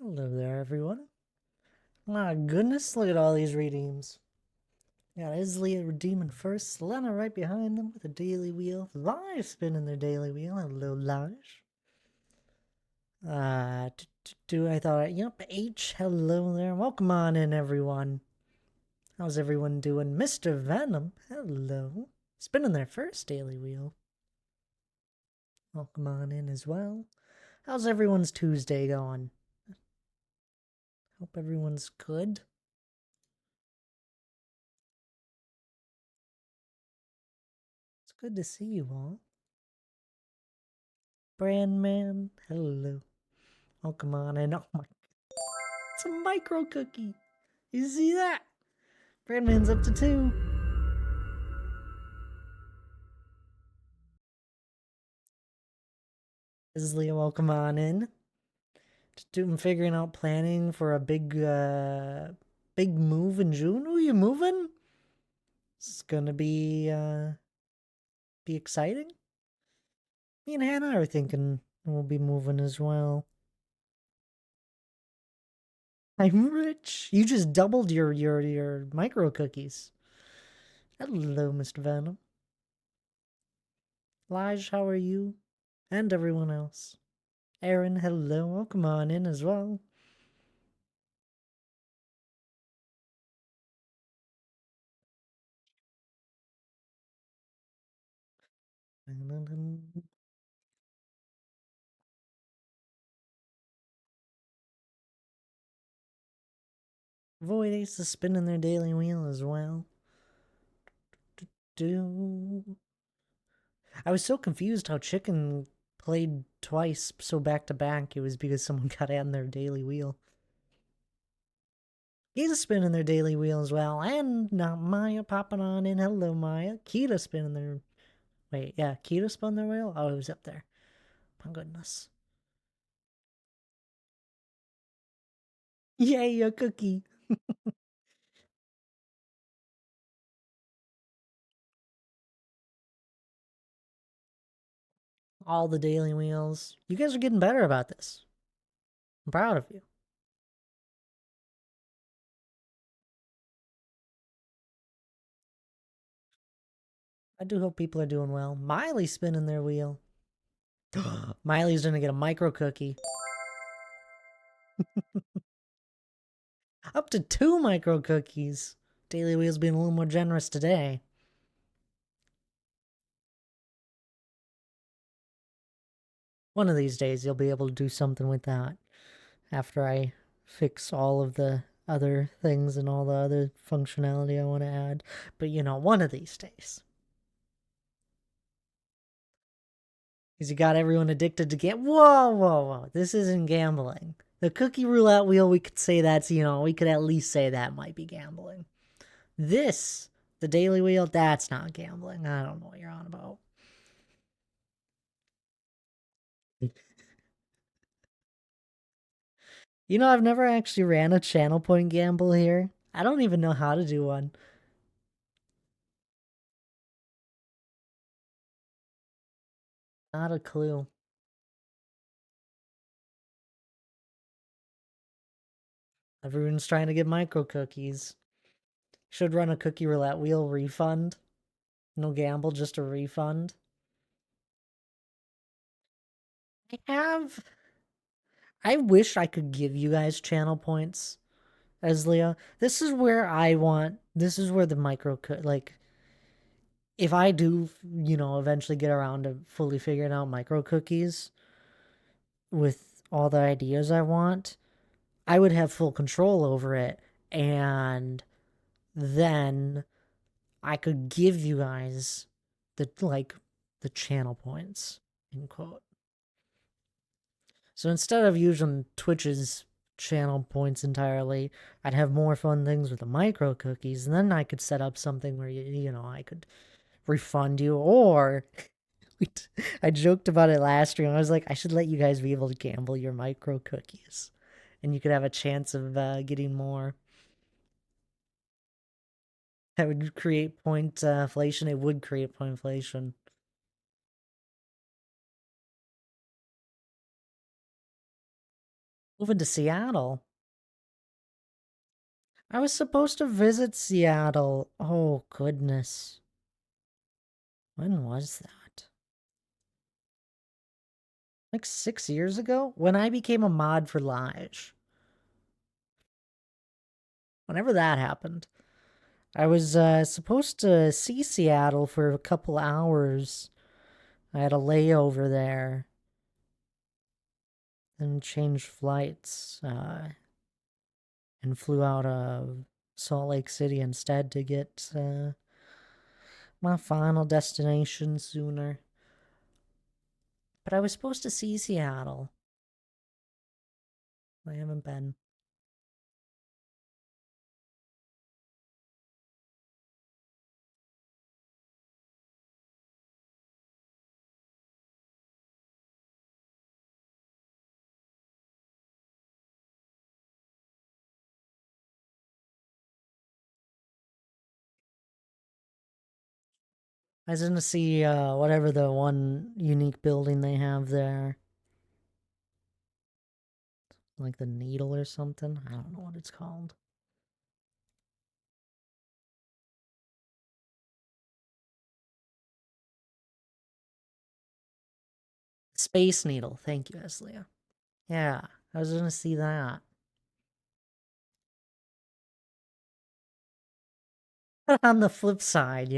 Hello there, everyone. My goodness, look at all these redeems. Got Isley redeeming first, Selena right behind them with a daily wheel. Lige spinning their daily wheel. Hello, Lige. I thought, yep, H, hello there. Welcome on in, everyone. How's everyone doing? Mr. Venom, hello. Spinning their first daily wheel. Welcome on in as well. How's everyone's Tuesday going? Hope everyone's good. It's good to see you all. Brandman, hello. Oh, come on in. Oh my. It's a micro cookie. You see that? Brandman's up to 2. Isley, welcome on in. I'm figuring out planning for a big move in June. Who you moving? It's gonna be exciting. Me and Hannah are thinking we'll be moving as well. I'm rich. You just doubled your micro cookies. Hello, Mr. Venom. Lige, how are you? And everyone else. Aaron, hello. Welcome on in as well. Void Ace is spinning their daily wheel as well. I was so confused how Chicken played twice so back to back. It was because someone got on their daily wheel. He's spinning their daily wheel as well. And now Maya popping on in. Hello, Maya. Kita spinning their. Wait, yeah, Kita spun their wheel? Oh, it was up there. My goodness. Yay, a cookie. All the daily wheels. You guys are getting better about this. I'm proud of you. I do hope people are doing well. Miley's spinning their wheel. Miley's gonna get a micro cookie. Up to 2 micro cookies. Daily Wheel's being a little more generous today. One of these days you'll be able to do something with that after I fix all of the other things and all the other functionality I want to add. But you know, one of these days. Because you got everyone addicted to whoa. This isn't gambling. The cookie roulette wheel, we could say that's, we could at least say that might be gambling. This, the daily wheel, that's not gambling. I don't know what you're on about. You know, I've never actually ran a channel point gamble here. I don't even know how to do one. Not a clue. Everyone's trying to get micro cookies. Should run a cookie roulette wheel refund. No gamble, just a refund. I have. I wish I could give you guys channel points as Leah. This is where I want. This is where the micro like. If I do, eventually get around to fully figuring out micro cookies with all the ideas I want, I would have full control over it, and then I could give you guys the channel points, end quote. So instead of using Twitch's channel points entirely, I'd have more fun things with the micro cookies, and then I could set up something where I could refund you, or I joked about it last stream. I was like, I should let you guys be able to gamble your micro cookies, and you could have a chance of getting more. That would create point inflation. It would create point inflation. Moving to Seattle. I was supposed to visit Seattle. Oh, goodness. When was that? Like 6 years ago? When I became a mod for Lige. Whenever that happened. I was supposed to see Seattle for a couple hours. I had a layover there and changed flights and flew out of Salt Lake City instead to get my final destination sooner. But I was supposed to see Seattle. I haven't been. I was gonna see whatever the one unique building they have there. Like the Needle or something. I don't know what it's called. Space Needle. Thank you, Eslia. Yeah, I was gonna see that. But on the flip side,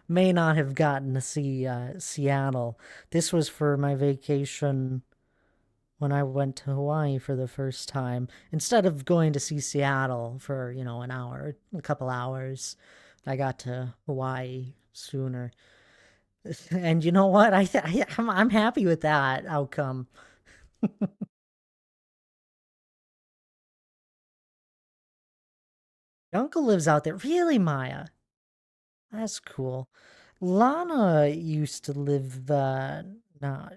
may not have gotten to see Seattle. This was for my vacation when I went to Hawaii for the first time. Instead of going to see Seattle for, an hour, a couple hours, I got to Hawaii sooner. And you know what? I'm happy with that outcome. My uncle lives out there. Really, Maya? That's cool. Lana used to live not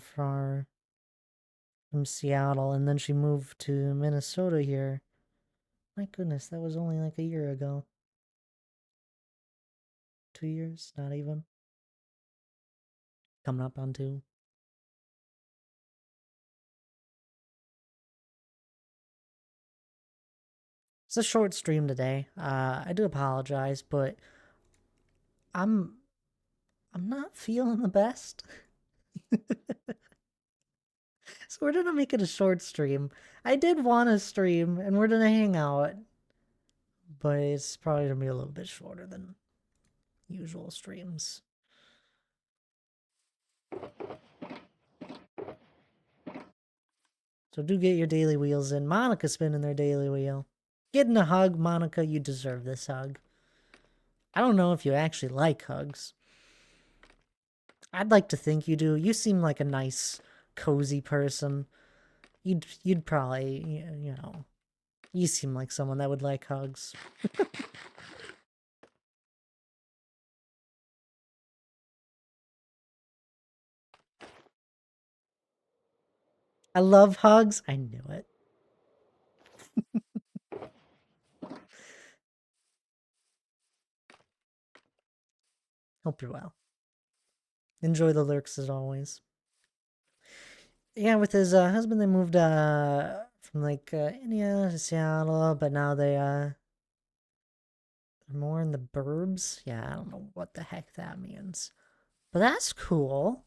far from Seattle, and then she moved to Minnesota here. My goodness, that was only like a year ago. 2 years, not even. Coming up on two. It's a short stream today. I do apologize, but I'm I'm not feeling the best. So we're gonna make it a short stream. I did want to stream, and we're gonna hang out, but it's probably gonna be a little bit shorter than usual streams. So do get your daily wheels in. Monica spinning their daily wheel. Getting a hug, Monica, you deserve this hug. I don't know if you actually like hugs. I'd like to think you do. You seem like a nice, cozy person. You'd probably, you seem like someone that would like hugs. I love hugs. I knew it. Hope you're well. Enjoy the lurks as always. Yeah, with his husband, they moved from like India to Seattle, but now they're more in the burbs. Yeah, I don't know what the heck that means, but that's cool.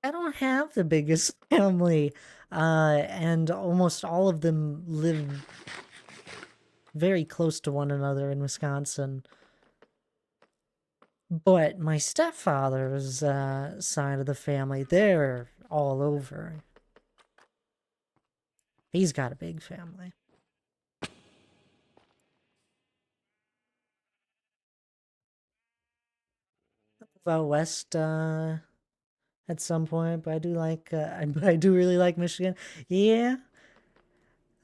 I don't have the biggest family, and almost all of them live very close to one another in Wisconsin. But my stepfather's side of the family, they're all over. He's got a big family. Out west at some point, but I do like, but I do really like Michigan. Yeah,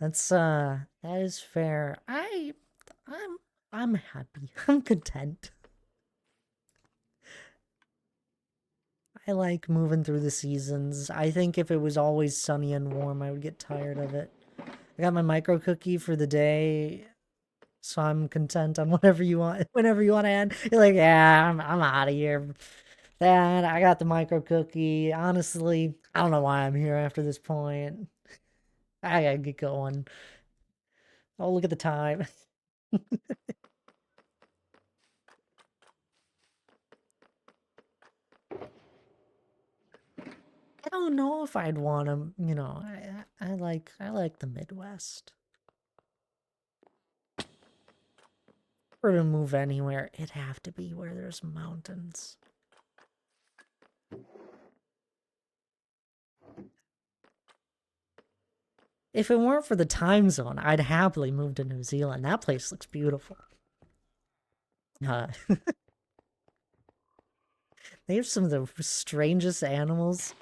that is fair. I'm I'm happy. I'm content. I like moving through the seasons. I think if it was always sunny and warm, I would get tired of it. I got my micro cookie for the day, so I'm content on whatever you want. Whenever you want to end, you're like, yeah, I'm out of here. That I got the micro cookie. Honestly, I don't know why I'm here after this point. I gotta get going. Oh, look at the time. I don't know if I'd want to, I like the Midwest. If we're to move anywhere, it'd have to be where there's mountains. If it weren't for the time zone, I'd happily move to New Zealand. That place looks beautiful. They have some of the strangest animals.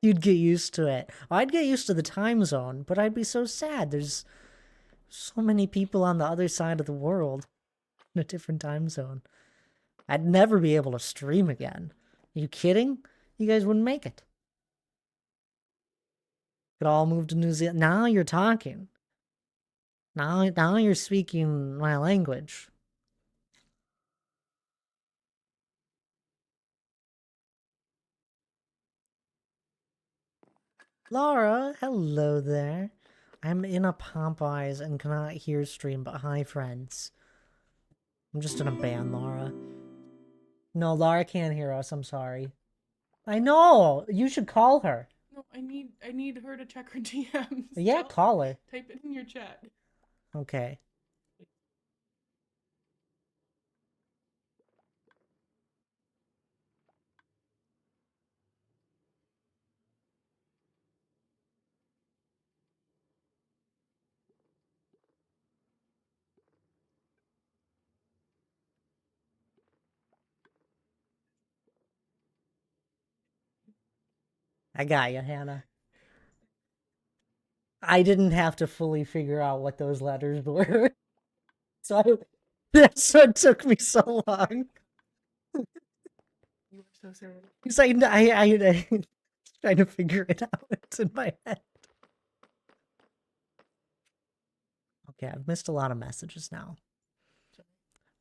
You'd get used to it. I'd get used to the time zone, but I'd be so sad. There's so many people on the other side of the world in a different time zone. I'd never be able to stream again. Are you kidding? You guys wouldn't make it. Could all move to New Zealand. Now you're talking. Now you're speaking my language. Laura, hello there. I'm in a Popeyes and cannot hear stream, but hi, friends. I'm just in a band, Laura. No, Laura can't hear us. I'm sorry. I know. You should call her. No, I need her to check her DMs. Yeah, call her. Type it in your chat. Okay. I got you, Hannah. I didn't have to fully figure out what those letters were. That's what took me so long. You are so silly. Because I trying to figure it out in my head. Okay, I've missed a lot of messages now.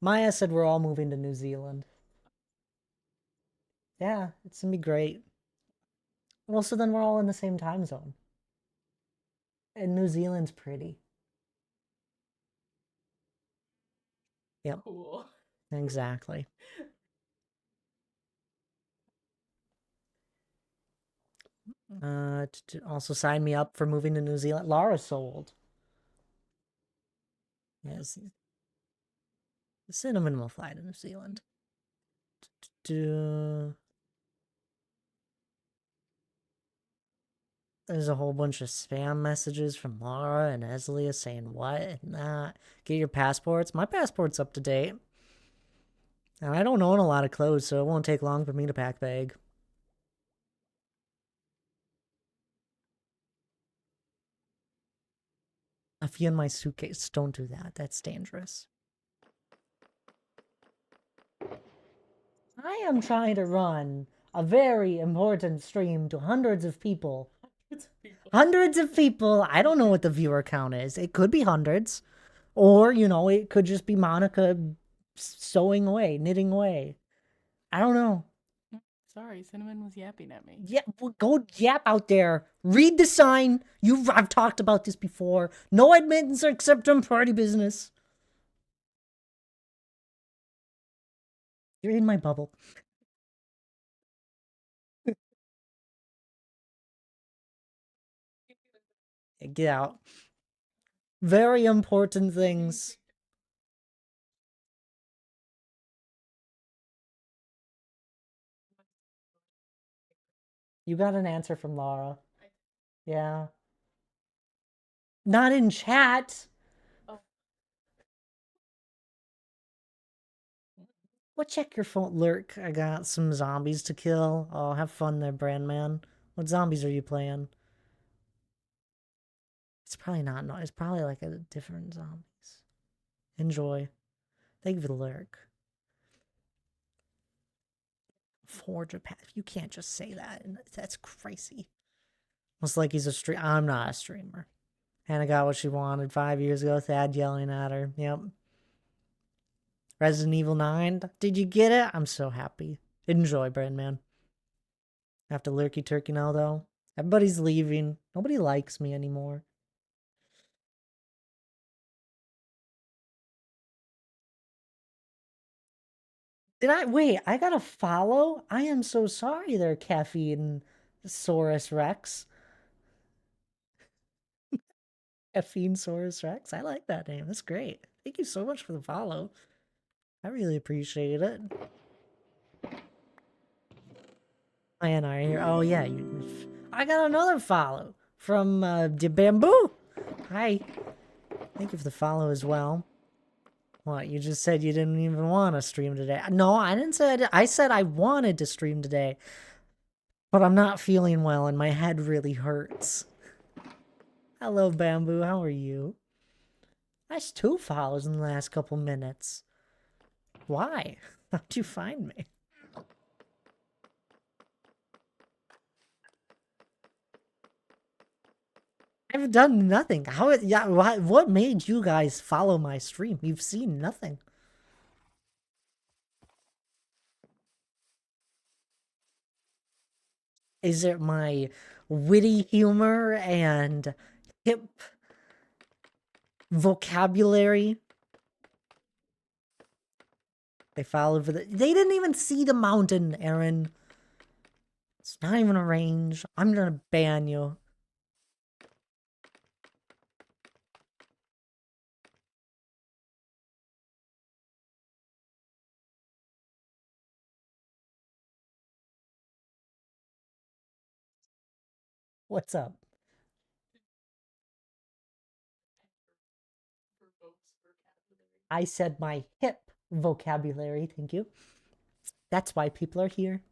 Maya said we're all moving to New Zealand. Yeah, it's gonna be great. Well, so then we're all in the same time zone. And New Zealand's pretty. Yep, Cool. exactly. Also sign me up for moving to New Zealand. Laura's so old. Yes. Cinnamon will fly to New Zealand. There's a whole bunch of spam messages from Laura and Eslia saying what and that. Get your passports. My passport's up to date. And I don't own a lot of clothes, so it won't take long for me to pack bag. A few in my suitcase. Don't do that. That's dangerous. I am trying to run a very important stream to hundreds of people. Hundreds of people. I don't know what the viewer count is. It could be hundreds. Or, it could just be Monica sewing away, knitting away. I don't know. Sorry, Cinnamon was yapping at me. Yeah, go yap out there. Read the sign. I've talked about this before. No admittance except on party business. You're in my bubble. Get out. Very important things. You got an answer from Laura. Yeah. Not in chat. Oh. Well, check your phone. Lurk. I got some zombies to kill. Oh, have fun there, Brandman. What zombies are you playing? It's probably not. No, it's probably like a different zombies. Enjoy. Thank you for the lurk. Forge a path. You can't just say that. That's crazy. Looks like he's a stream. I'm not a streamer. Hannah got what she wanted 5 years ago. Thad yelling at her. Yep. Resident Evil 9. Did you get it? I'm so happy. Enjoy, Brandman. I have to lurky turkey now, though. Everybody's leaving. Nobody likes me anymore. Did I? Wait, I got a follow? I am so sorry there, Caffeine Saurus Rex. Caffeine Saurus Rex. I like that name. That's great. Thank you so much for the follow. I really appreciate it. I and I are here. Oh, yeah. I got another follow from the Bamboo. Hi. Thank you for the follow as well. What, you just said you didn't even want to stream today? No, I didn't say I said I wanted to stream today, but I'm not feeling well and my head really hurts. Hello, Bamboo. How are you? That's 2 follows in the last couple minutes. Why? How'd you find me? I've done nothing. Yeah, what made you guys follow my stream? You've seen nothing. Is it my witty humor and hip vocabulary? They followed for they didn't even see the mountain, Aaron. It's not even a range. I'm gonna ban you. What's up? I said my hip vocabulary, thank you. That's why people are here.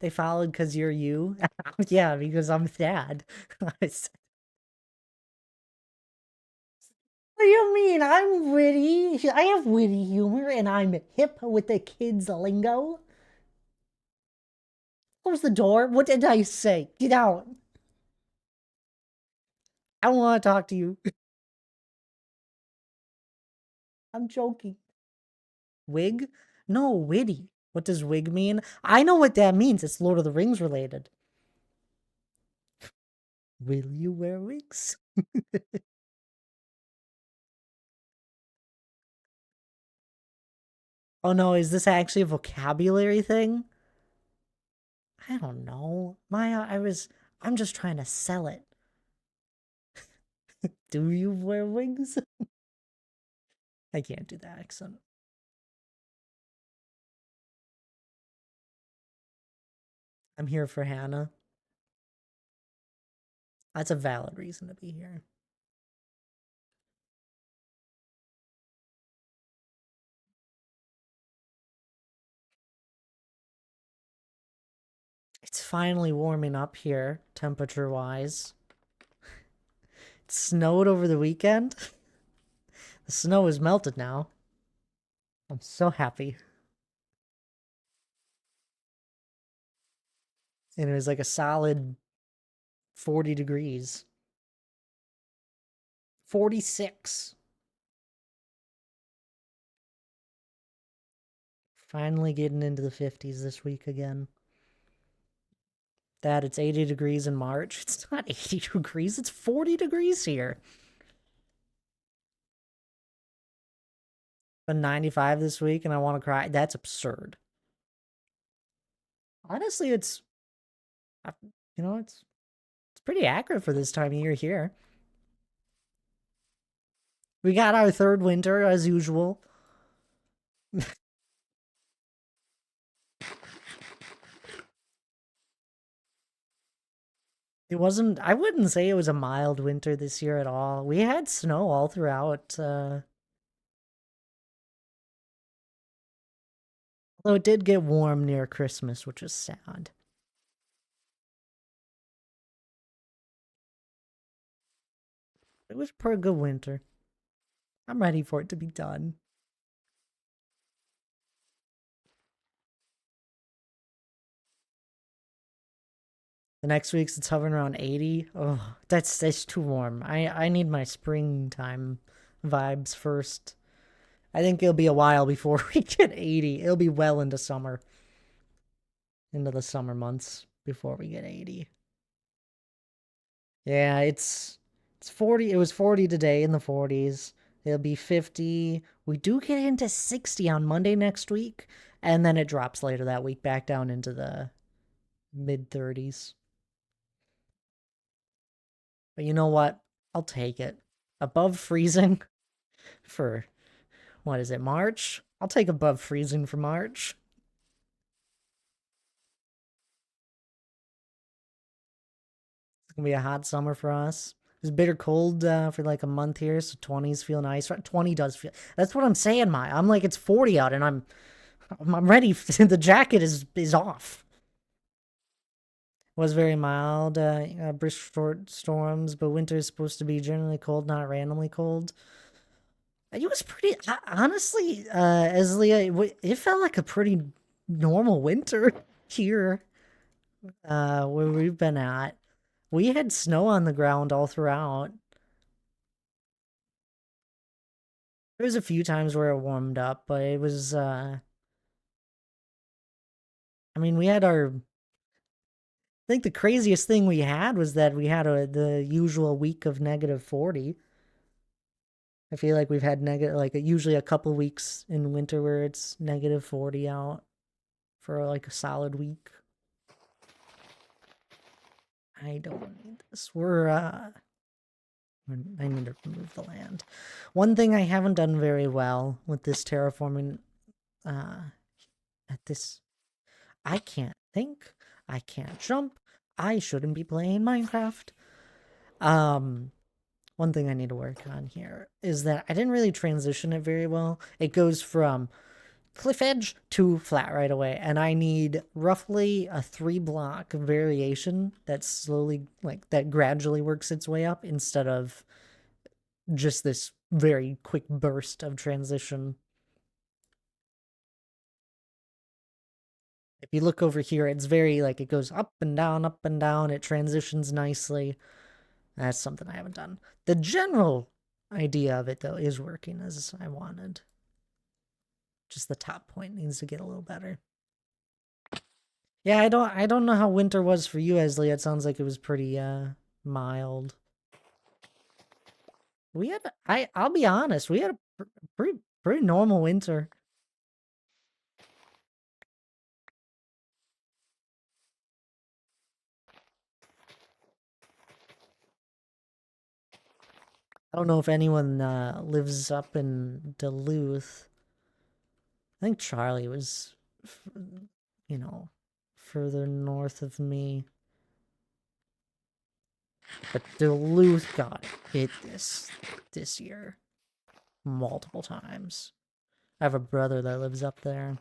They followed because you're you. Yeah, because I'm Thad. What do you mean? I'm witty. I have witty humor and I'm hip with the kids' lingo. Close the door. What did I say? Get out. I don't want to talk to you. I'm joking. Wig? No, witty. What does wig mean? I know what that means. It's Lord of the Rings related. Will you wear wigs? Oh no, is this actually a vocabulary thing? I don't know. Maya, I'm just trying to sell it. Do you wear wigs? I can't do the accent. I'm here for Hannah. That's a valid reason to be here. It's finally warming up here, temperature-wise. It snowed over the weekend. The snow is melted now. I'm so happy. And it was like a solid 40 degrees. 46. Finally getting into the 50s this week again. That it's 80 degrees in March. It's not 80 degrees, it's 40 degrees here. Been 95 this week and I want to cry. That's absurd. Honestly, it's it's pretty accurate for this time of year here. We got our third winter as usual. It wasn't, I wouldn't say it was a mild winter this year at all. We had snow all throughout. Although it did get warm near Christmas, which is sad. It was a pretty good winter. I'm ready for it to be done. The next week's it's hovering around 80. Oh, that's too warm. I need my springtime vibes first. I think it'll be a while before we get 80. It'll be well into the summer months before we get 80. Yeah, it's 40. It was 40 today in the 40s. It'll be 50. We do get into 60 on Monday next week, and then it drops later that week back down into the mid 30s. But you know what? I'll take it. Above freezing for what is it, March? I'll take above freezing for March. It's gonna be a hot summer for us. It's bitter cold for like a month here, so 20s feel nice. 20 does feel. That's what I'm saying, my. I'm like it's 40 out, and I'm ready. The jacket is off. Was very mild, brisk short storms, but winter is supposed to be generally cold, not randomly cold. It was pretty, honestly, Eslia, it felt like a pretty normal winter here, where we've been at. We had snow on the ground all throughout. There was a few times where it warmed up, but it was, I mean, we had I think the craziest thing we had was that we had the usual week of -40. I feel like we've had negative, like usually a couple weeks in winter where it's -40 out for like a solid week. I don't need this. I need to remove the land. One thing I haven't done very well with this terraforming, uh, at this, I can't think, I can't jump, I shouldn't be playing Minecraft. Um, One thing I need to work on here is that I didn't really transition it very well. It goes from cliff edge to flat right away, and I need roughly a 3 block variation that slowly, like, that gradually works its way up instead of just this very quick burst of transition. If you look over here, it's very, like, it goes up and down, it transitions nicely. That's something I haven't done. The general idea of it, though, is working as I wanted. Just the top point needs to get a little better. Yeah, I don't know how winter was for you, Esley. It sounds like it was pretty mild. I'll be honest, we had a pretty normal winter. I don't know if anyone lives up in Duluth. I think Charlie was, you know, further north of me. But Duluth got hit this year multiple times. I have a brother that lives up there.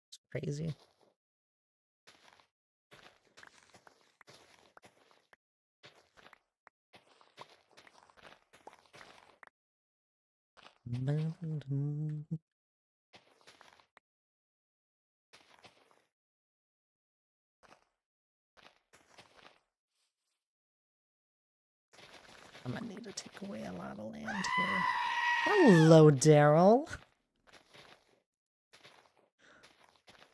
It's crazy. I'm gonna need to take away a lot of land here. Hello, Daryl.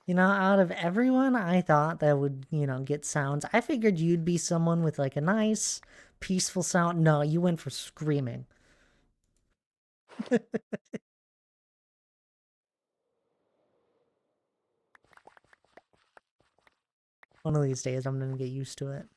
You know, out of everyone I thought that would, get sounds, I figured you'd be someone with like a nice, peaceful sound. No, you went for screaming. One of these days I'm gonna get used to it.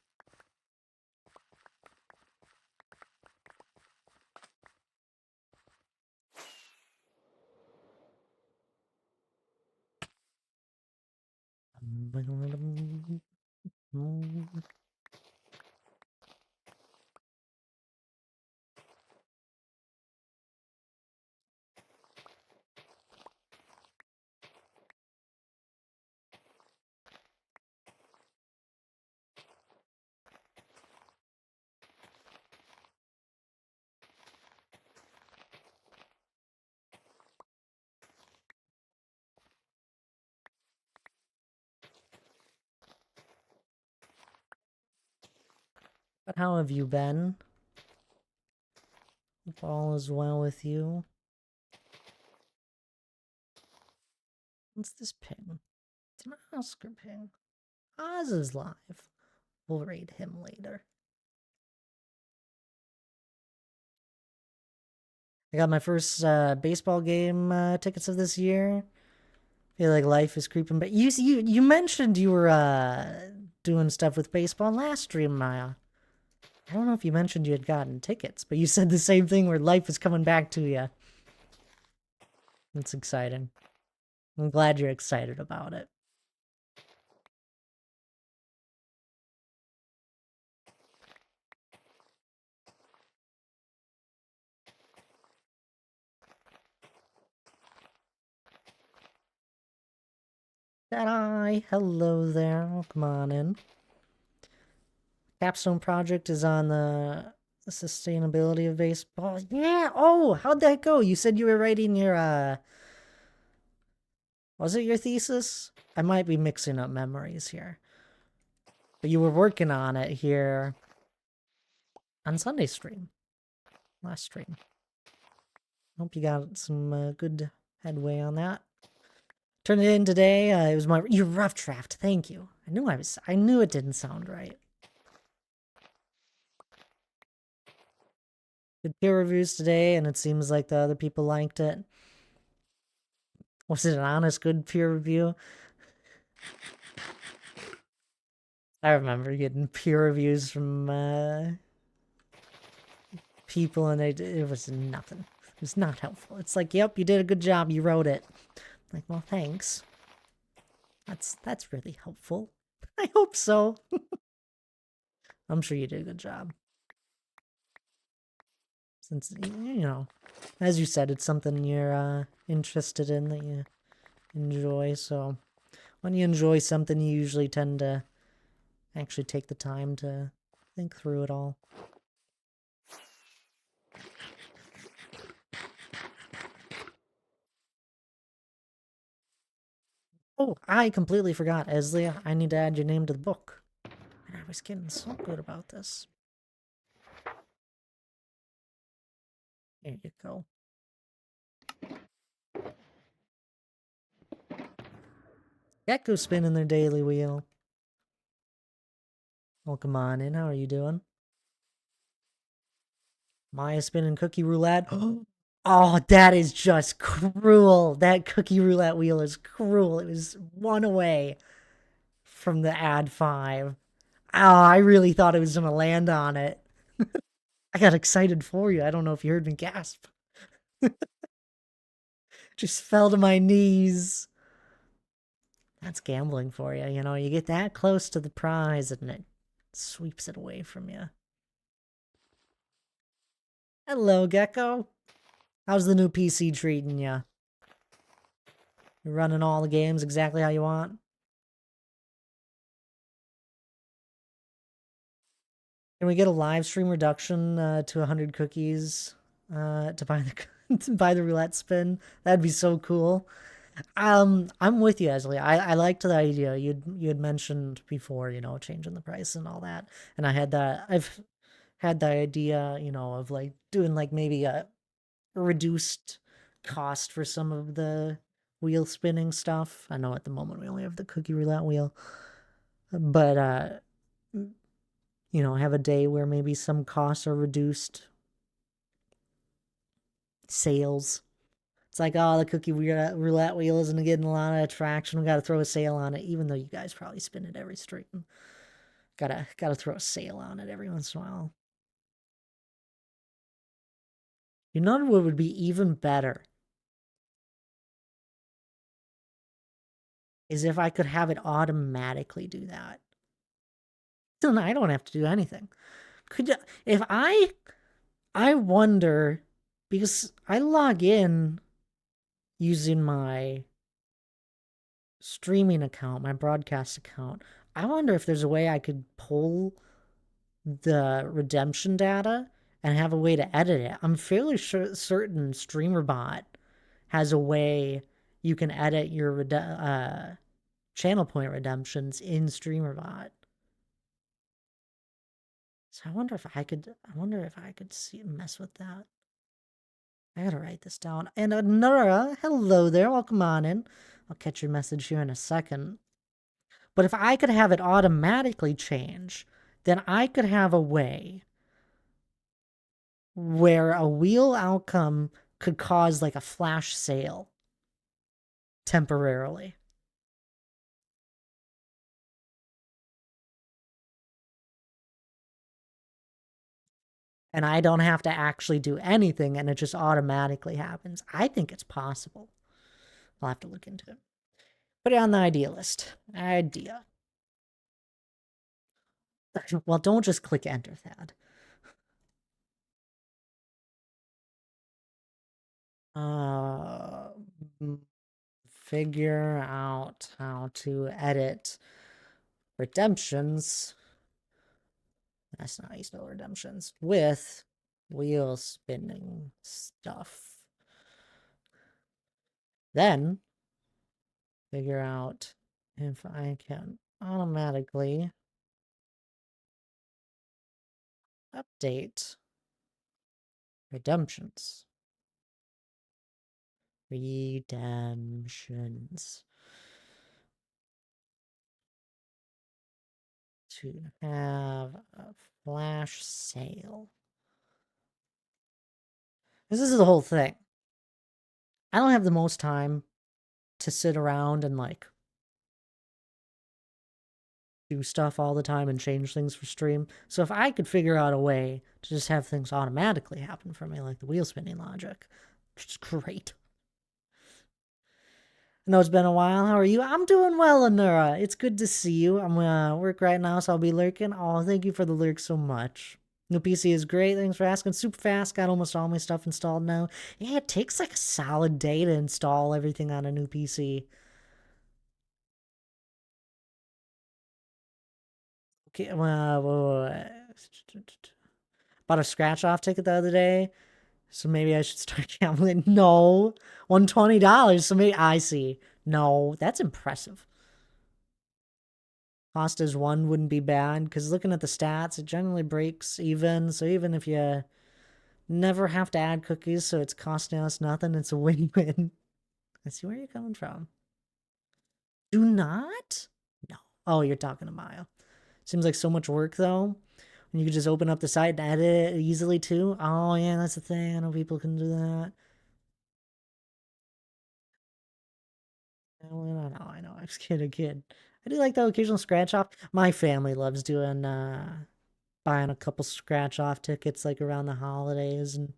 But how have you been? Hope all is well with you. What's this ping? It's an Oscar ping. Oz is live. We'll raid him later. I got my first baseball game tickets of this year. Feel like life is creeping, but you mentioned you were doing stuff with baseball last stream, Maya. I don't know if you mentioned you had gotten tickets, but you said the same thing where life is coming back to you. It's exciting. I'm glad you're excited about it. Hi, hello there. Come on in. Capstone project is on the sustainability of baseball. Yeah. Oh, how'd that go? You said you were writing your was it your thesis? I might be mixing up memories here. But you were working on it here on Sunday stream. Last stream. Hope you got some good headway on that. Turned it in today. It was your rough draft. Thank you. I knew it didn't sound right. Good peer reviews today, and it seems like the other people liked it. Was it an honest, good peer review? I remember getting peer reviews from people, and it was nothing. It was not helpful. It's like, yep, you did a good job. You wrote it. I'm like, well, thanks. That's really helpful. I hope so. I'm sure you did a good job. Since, you know, as you said, it's something you're interested in, that you enjoy. So when you enjoy something, you usually tend to actually take the time to think through it all. Oh, I completely forgot, Esley. I need to add your name to the book. And I was getting so good about this. There you go. Gecko spinning their daily wheel. Welcome on in. How are you doing? Maya spinning cookie roulette. Oh, that is just cruel. That cookie roulette wheel is cruel. It was one away from the ad 5. Oh, I really thought it was going to land on it. I got excited for you. I don't know if you heard me gasp. Just fell to my knees. That's gambling for you. You know, you get that close to the prize and it sweeps it away from you. Hello, Gecko. How's the new PC treating you? You're running all the games exactly how you want? Can we get a live stream reduction to 100 cookies to buy the to buy the roulette spin? That'd be so cool. I'm with you, Esley. I liked the idea you had mentioned before, you know, changing the price and all that. And I've had the idea, you know, of like doing like maybe a reduced cost for some of the wheel spinning stuff. I know at the moment we only have the cookie roulette wheel, but you know, have a day where maybe some costs are reduced. Sales. It's like, oh, the cookie roulette wheel isn't getting a lot of traction. We got to throw a sale on it, even though you guys probably spin it every stream. Gotta throw a sale on it every once in a while. You know what would be even better is if I could have it automatically do that. Then I don't have to do anything. Could you, if I wonder, because I log in using my streaming account, my broadcast account. I wonder if there's a way I could pull the redemption data and have a way to edit it. I'm fairly certain StreamerBot has a way you can edit your channel point redemptions in StreamerBot. So I wonder if I could. I wonder if I could mess with that. I gotta write this down. And Nura, hello there. Welcome on in. I'll catch your message here in a second. But if I could have it automatically change, then I could have a way where a wheel outcome could cause like a flash sale temporarily. And I don't have to actually do anything and it just automatically happens. I think it's possible. I'll have to look into it. Put it on the idea list. Idea. Well, don't just click enter, Thad. Uh, figure out how to edit redemptions. That's not how you spell redemptions. With wheel spinning stuff. Then figure out if I can automatically update redemptions. Redemptions. To have a flash sale. This is the whole thing. I don't have the most time to sit around and like do stuff all the time and change things for stream. So if I could figure out a way to just have things automatically happen for me, like the wheel spinning logic, which is great. I know it's been a while. How are you? I'm doing well, Anura. It's good to see you. I'm gonna work right now, so I'll be lurking. Oh, thank you for the lurk so much. New PC is great. Thanks for asking. Super fast. Got almost all my stuff installed now. Yeah, it takes like a solid day to install everything on a new PC. Okay, bought a scratch off ticket the other day, so maybe I should start gambling. No, $120. So maybe I see. No, that's impressive. Cost as one wouldn't be bad because looking at the stats, it generally breaks even. So even if you never have to add cookies, so it's costing us nothing, it's a win-win. I see where you're coming from. Do not? No. Oh, you're talking to Maya. Seems like so much work though. And you could just open up the site and edit it easily too. Oh yeah, that's the thing. I know people can do that. I know. I'm just kidding, a kid. I do like the occasional scratch off. My family loves doing buying a couple scratch off tickets like around the holidays, and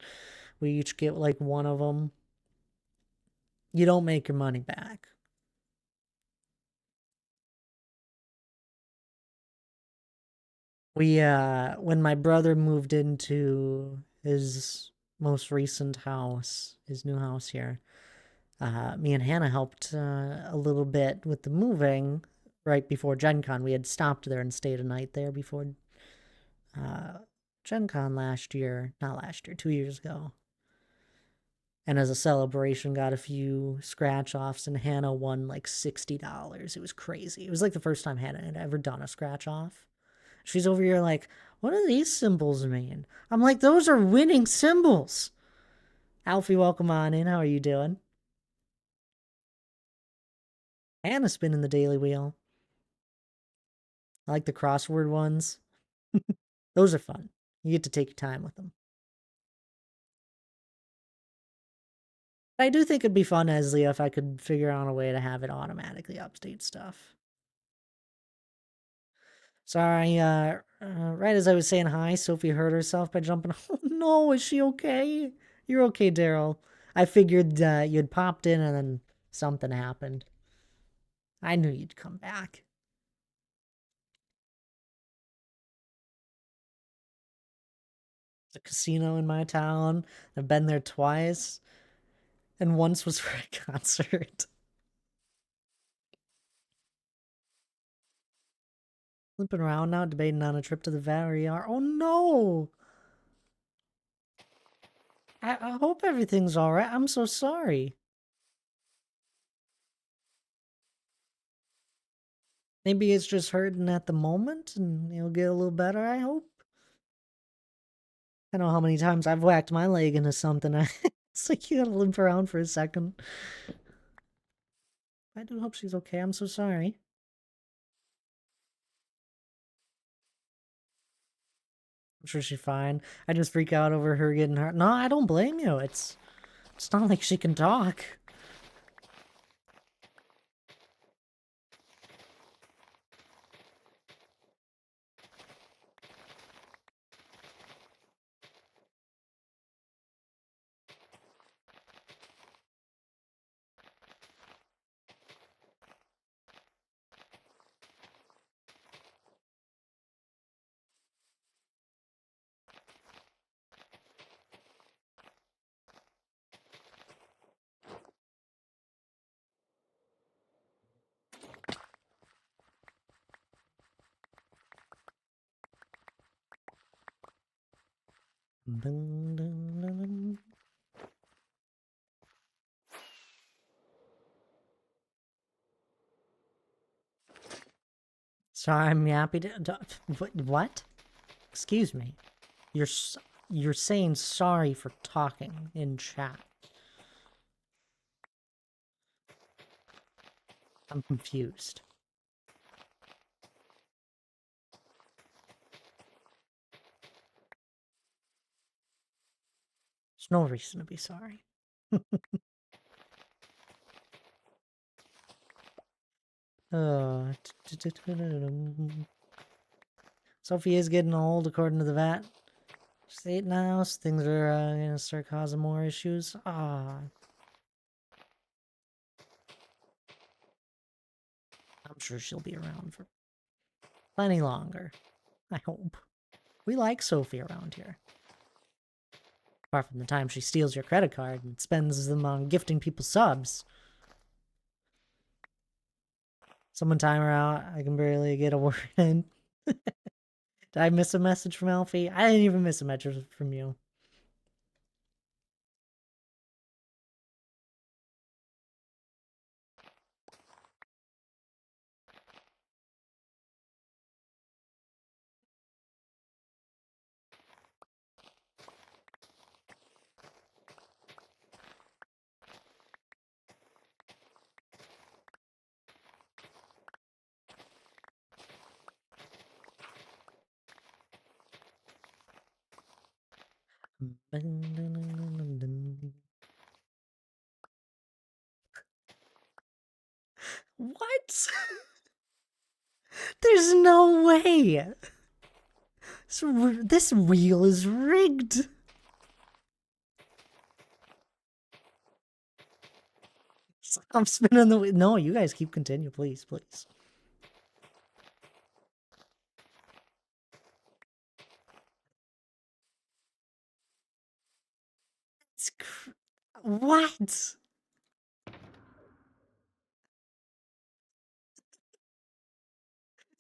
we each get like one of them. You don't make your money back. We when my brother moved into his most recent house, his new house here, me and Hannah helped a little bit with the moving right before Gen Con. We had stopped there and stayed a night there before Gen Con last year. Not last year, 2 years ago. And as a celebration, got a few scratch offs, and Hannah won like $60. It was crazy. It was like the first time Hannah had ever done a scratch off. She's over here like, what do these symbols mean? I'm like, those are winning symbols. Alfie, welcome on in. How are you doing? Hannah's spinning the daily wheel. I like the crossword ones. Those are fun. You get to take your time with them. I do think it'd be fun, Eslia, if I could figure out a way to have it automatically update stuff. Sorry, right as I was saying hi, Sophie hurt herself by jumping. Oh no, is she okay? You're okay, Daryl. I figured you'd popped in and then something happened. I knew you'd come back. It's a casino in my town. I've been there twice, and once was for a concert. Flipping around now, debating on a trip to the Valley. Oh no! I hope everything's alright. I'm so sorry. Maybe it's just hurting at the moment and it'll get a little better, I hope. I know how many times I've whacked my leg into something. It's like you gotta limp around for a second. I do hope she's okay. I'm so sorry. I'm sure she's fine. I just freak out over her getting hurt. No, I don't blame you. It's not like she can talk. Dun, dun, dun, dun. Sorry, I'm happy to. What? Excuse me. You're saying sorry for talking in chat. I'm confused. There's no reason to be sorry. Uh, Sophie is getting old, according to the vet. She's 8 now, so things are gonna start causing more issues. Ah, I'm sure she'll be around for plenty longer. I hope. We like Sophie around here. Apart from the time she steals your credit card and spends them on gifting people subs. Someone time her out. I can barely get a word in. Did I miss a message from Alfie? I didn't even miss a message from you. What? There's no way. This wheel is rigged. I'm spinning the wheel. No, you guys keep continue, please, please. What?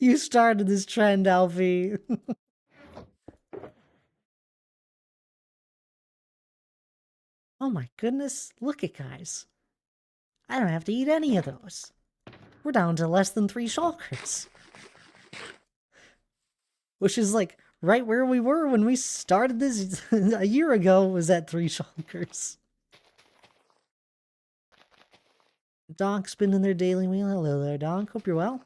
You started this trend, Alfie. Oh my goodness. Look it, guys. I don't have to eat any of those. We're down to less than 3 shulkers. Which is like right where we were when we started this a year ago, was at 3 shulkers. Donk's been in their daily meal. Hello there, Donk. Hope you're well.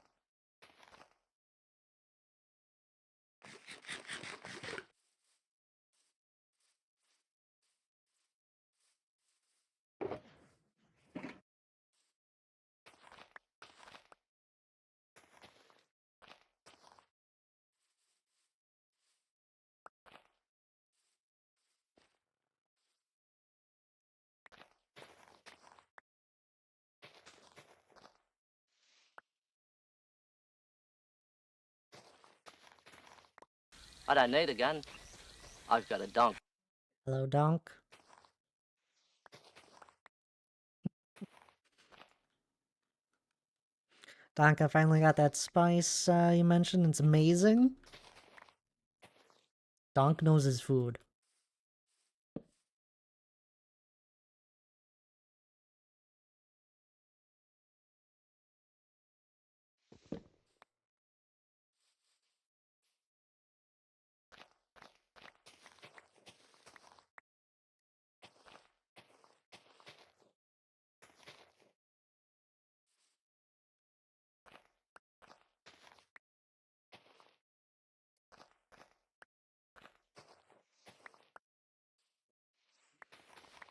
I don't need a gun. I've got a donk. Hello, Donk. Donk, I finally got that spice you mentioned. It's amazing. Donk knows his food.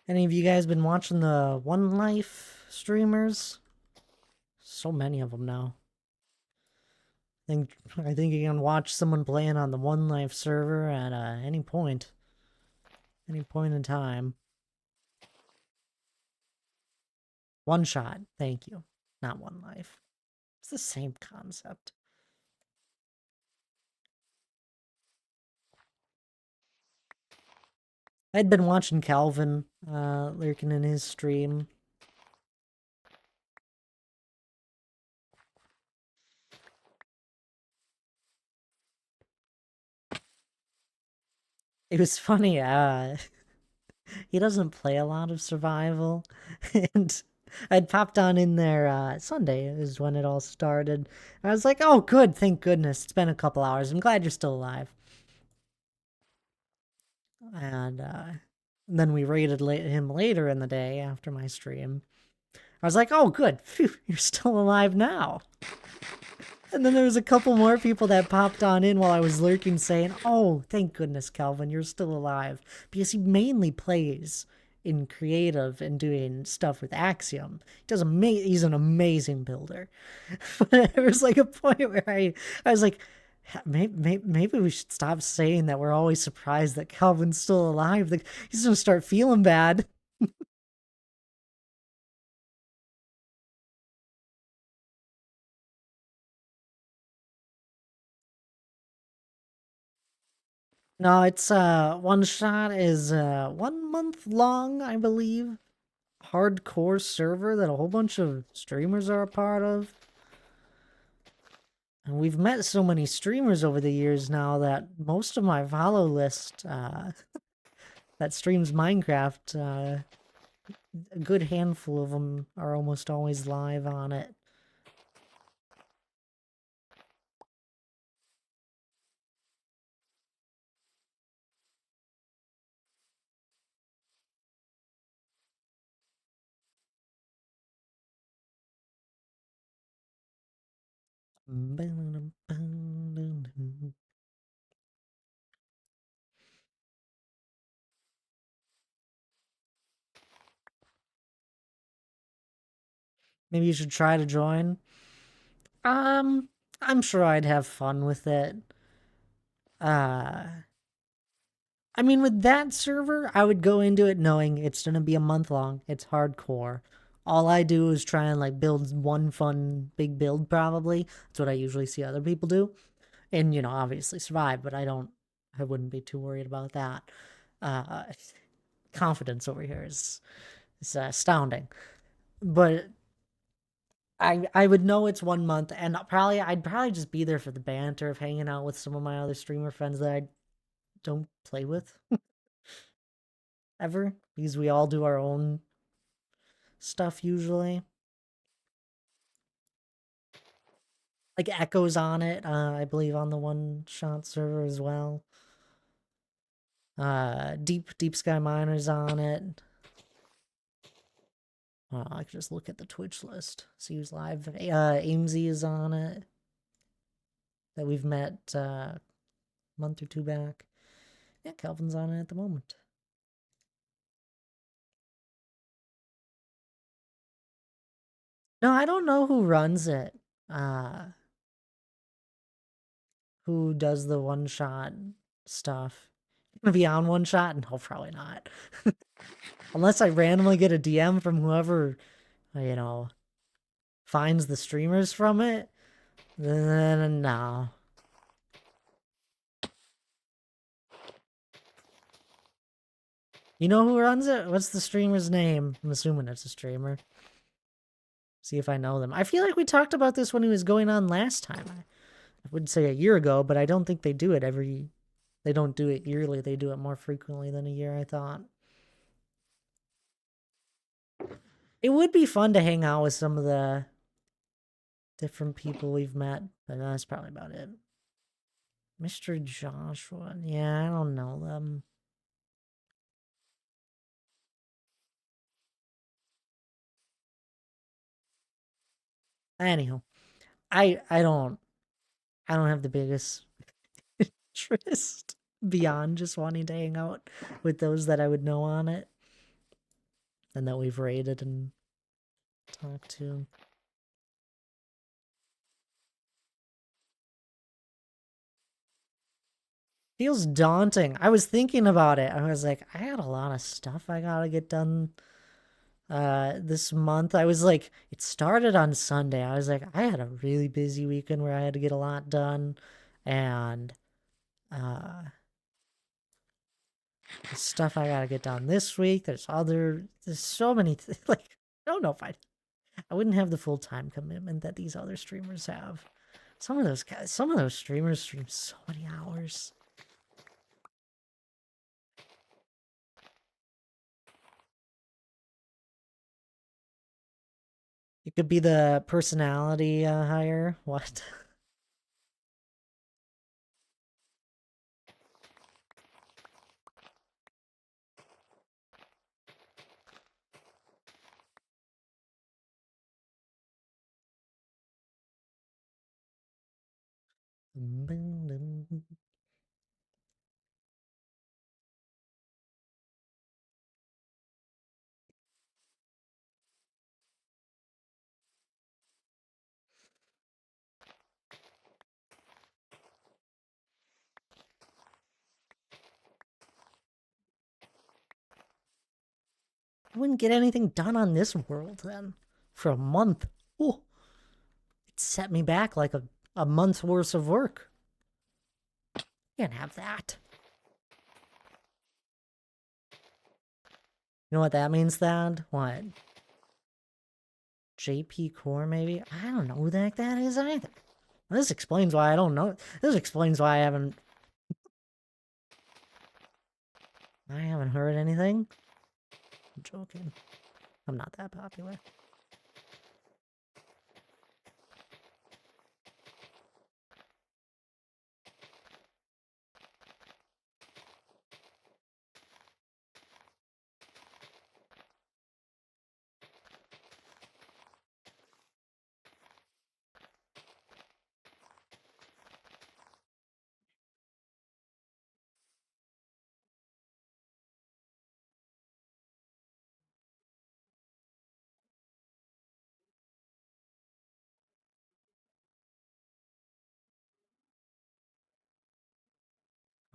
Any of you guys been watching the One Life streamers? So many of them now. I think you can watch someone playing on the One Life server at any point in time. One shot, thank you, not One Life. It's the same concept. I'd been watching Calvin lurking in his stream. It was funny, he doesn't play a lot of survival, and I'd popped on in there Sunday is when it all started. I was like, oh good, thank goodness, it's been a couple hours, I'm glad you're still alive. And then we raided him later in the day after my stream. I was like, oh good, phew, you're still alive now. And then there was a couple more people that popped on in while I was lurking saying, oh, thank goodness, Calvin, you're still alive. Because he mainly plays in creative and doing stuff with Axiom. He's an amazing builder. But there was like a point where I was like, maybe we should stop saying that we're always surprised that Calvin's still alive. Like, he's going to start feeling bad. No, it's one shot is 1 month long, I believe. Hardcore server that a whole bunch of streamers are a part of. And we've met so many streamers over the years now that most of my follow list that streams Minecraft, a good handful of them are almost always live on it. Maybe you should try to join. I'm sure I'd have fun with it. I mean, with that server, I would go into it knowing it's gonna be a month long. It's hardcore. All I do is try and like build one fun big build, probably. That's what I usually see other people do. And, you know, obviously survive, but I wouldn't be too worried about that. Uh, confidence over here is astounding. But I would know it's 1 month, and I'd probably just be there for the banter of hanging out with some of my other streamer friends that I don't play with ever, because we all do our own stuff usually. Like Echo's on it, I believe on the one shot server as well. Deep Sky Miner's on it. I can just look at the Twitch list, see who's live. Amesy is on it. That we've met a month or two back. Yeah, Calvin's on it at the moment. No, I don't know who runs it. Who does the one shot stuff? Gonna be on one shot? No, probably not. Unless I randomly get a DM from whoever, you know, finds the streamers from it, then no. You know who runs it? What's the streamer's name? I'm assuming it's a streamer. See if I know them. I feel like we talked about this when he was going on last time. I would say a year ago, but I don't think they do it they don't do it yearly. They do it more frequently than a year, I thought. It would be fun to hang out with some of the different people we've met, but that's probably about it. Mr. Joshua, yeah, I don't know them. Anyhow, I don't have the biggest interest beyond just wanting to hang out with those that I would know on it. and that we've raided and talked to. Feels daunting. I was thinking about it. I was like, I had a lot of stuff I gotta get done this month. I was like, it started on Sunday. I was like, I had a really busy weekend where I had to get a lot done, and the stuff I gotta get done this week. There's so many like, I don't know if I wouldn't have the full-time commitment that these other streamers have. Some of those guys, some of those streamers stream so many hours. It could be the personality hire. What? I wouldn't get anything done on this world then for a month. Ooh, it set me back like a month's worth of work. Can't have that. You know what that means, Thad? What? JP Core, maybe? I don't know who the heck that is either. This explains why I don't know. This explains why I haven't heard anything. I'm joking. I'm not that popular.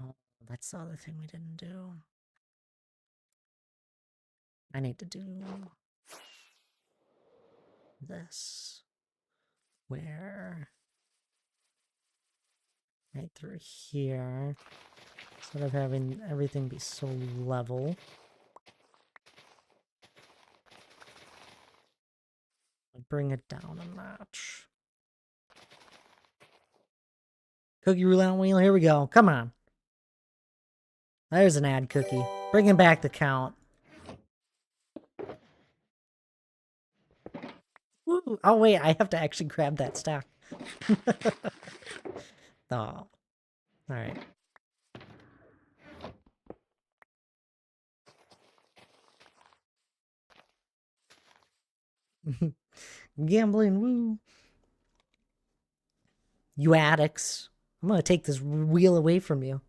Oh, that's the other thing we didn't do. I need to do this. Where? Right through here. Instead of having everything be so level. I'll bring it down a notch. Cookie roulette wheel, here we go. Come on. There's an ad cookie. Bringing back the count. Woo. Oh wait, I have to actually grab that stack. Oh. Alright. Gambling, woo. You addicts. I'm gonna take this wheel away from you.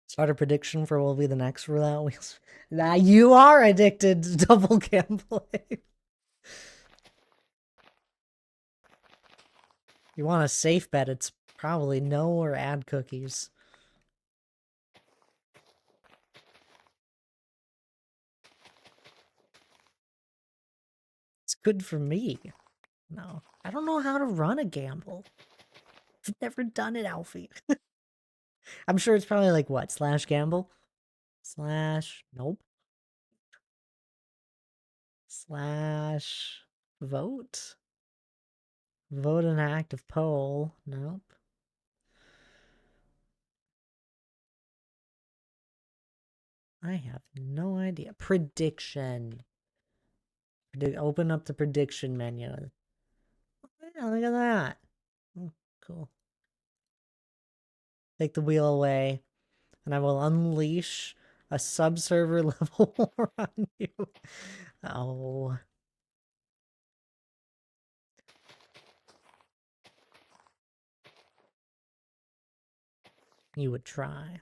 Start a prediction for what will be the next roulette wheels. Nah, you are addicted to double gambling. You want a safe bet, it's probably no or ad cookies. It's good for me. No, I don't know how to run a gamble. I've never done it, Alfie. I'm sure it's probably like what? Slash gamble? Slash, nope. Slash vote? Vote an active poll. Nope. I have no idea. Prediction. Open up the prediction menu. Yeah, look at that. Oh, cool. Take the wheel away, and I will unleash a subserver level war on you. Oh. You would try.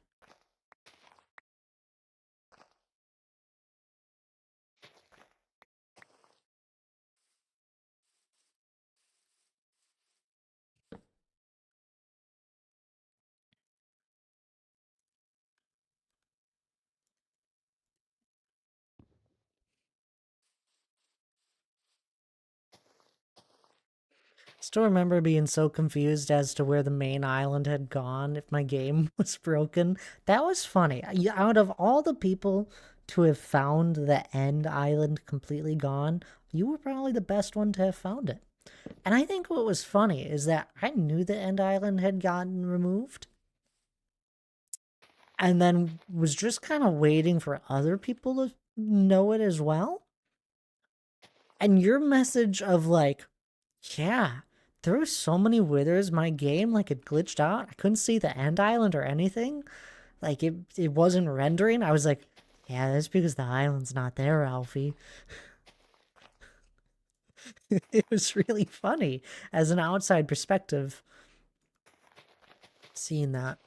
Still remember being so confused as to where the main island had gone if my game was broken. That was funny. Out of all the people to have found the end island completely gone, you were probably the best one to have found it. And I think what was funny is that I knew the end island had gotten removed. And then was just kind of waiting for other people to know it as well. And your message of like, yeah, there were so many withers, my game, like, it glitched out. I couldn't see the end island or anything. Like, it wasn't rendering. I was like, yeah, that's because the island's not there, Alfie. It was really funny as an outside perspective seeing that.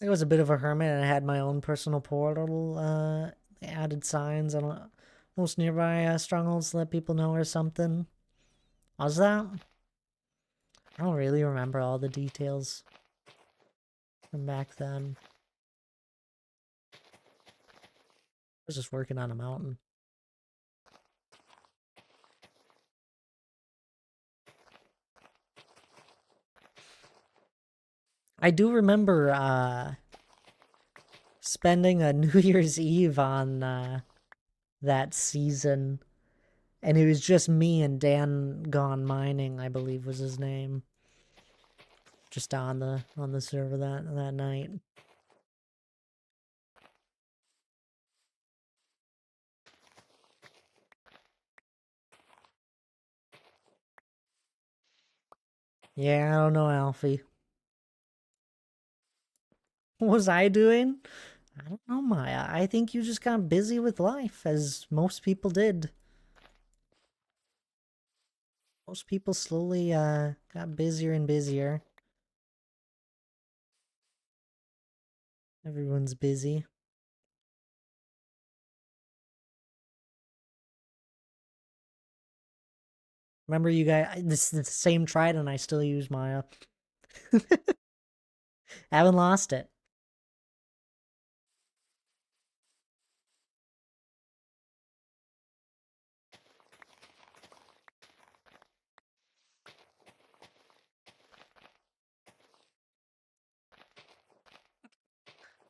I was a bit of a hermit and I had my own personal portal, added signs on most nearby strongholds to let people know or something. Was that? I don't really remember all the details from back then. I was just working on a mountain. I do remember spending a New Year's Eve on that season, and it was just me and Dan Gone Mining, I believe was his name, just on the server that night. Yeah, I don't know, Alfie. What was I doing? I don't know, Maya. I think you just got busy with life, as most people did. Most people slowly got busier and busier. Everyone's busy. Remember, you guys, this is the same trident I still use, Maya. Haven't lost it.